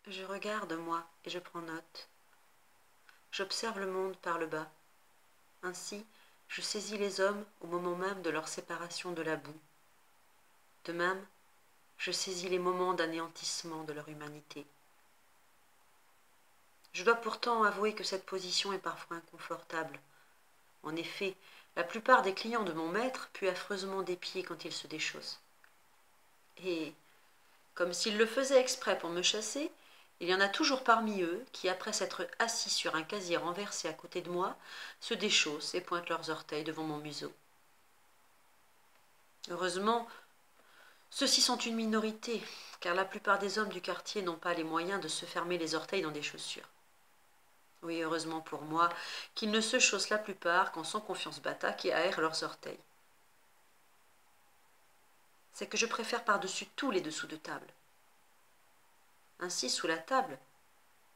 Je regarde, moi, et je prends note. J'observe le monde par le bas. Ainsi, je saisis les hommes au moment même de leur séparation de la boue. De même, je saisis les moments d'anéantissement de leur humanité. Je dois pourtant avouer que cette position est parfois inconfortable. En effet, la plupart des clients de mon maître puent affreusement des pieds quand il se déchausse. Et, comme s'il le faisait exprès pour me chasser, il y en a toujours parmi eux qui, après s'être assis sur un casier renversé à côté de moi, se déchaussent et pointent leurs orteils devant mon museau. Heureusement, ceux-ci sont une minorité, car la plupart des hommes du quartier n'ont pas les moyens de se fermer les orteils dans des chaussures. Oui, heureusement pour moi, qu'ils ne se chaussent la plupart qu'en sans confiance bataque et aèrent leurs orteils. C'est que je préfère par-dessus tous les dessous de table. Ainsi, sous la table,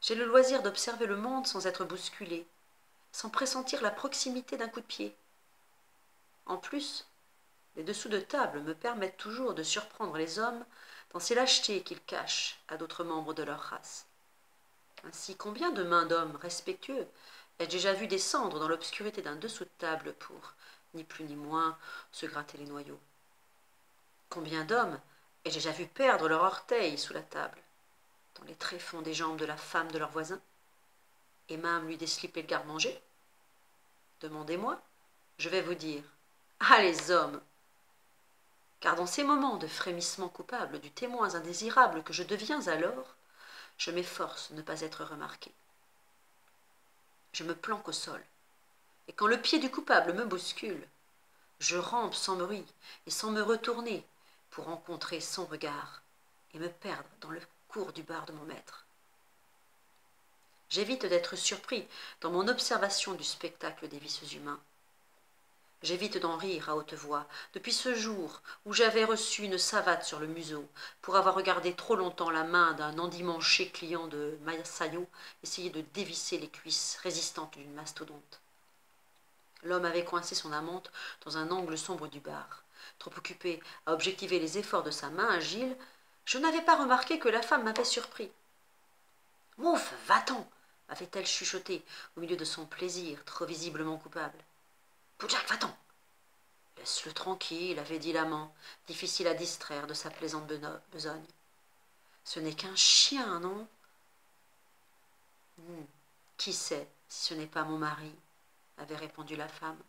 j'ai le loisir d'observer le monde sans être bousculé, sans pressentir la proximité d'un coup de pied. En plus, les dessous de table me permettent toujours de surprendre les hommes dans ces lâchetés qu'ils cachent à d'autres membres de leur race. Ainsi, combien de mains d'hommes respectueux ai-je déjà vu descendre dans l'obscurité d'un dessous de table pour, ni plus ni moins, se gratter les noyaux? Combien d'hommes ai-je déjà vu perdre leur orteil sous la table, dans les tréfonds des jambes de la femme de leur voisin, et même lui déslipper le garde-manger? Demandez-moi, je vais vous dire. Ah, les hommes! Car dans ces moments de frémissement coupable du témoin indésirable que je deviens alors, je m'efforce de ne pas être remarqué. Je me planque au sol, et quand le pied du coupable me bouscule, je rampe sans bruit et sans me retourner pour rencontrer son regard et me perdre dans le cours du bar de mon maître. J'évite d'être surpris dans mon observation du spectacle des vices humains. J'évite d'en rire à haute voix, depuis ce jour où j'avais reçu une savate sur le museau, pour avoir regardé trop longtemps la main d'un endimanché client de Masayo essayer de dévisser les cuisses résistantes d'une mastodonte. L'homme avait coincé son amante dans un angle sombre du bar. Trop occupé à objectiver les efforts de sa main agile, je n'avais pas remarqué que la femme m'avait surpris. « Mouf, va-t'en » avait-elle chuchoté au milieu de son plaisir trop visiblement coupable. « Boudjak, va-t'en » Laisse-le tranquille, avait dit l'amant, difficile à distraire de sa plaisante besogne. Ce n'est qu'un chien, non? Qui sait si ce n'est pas mon mari, avait répondu la femme.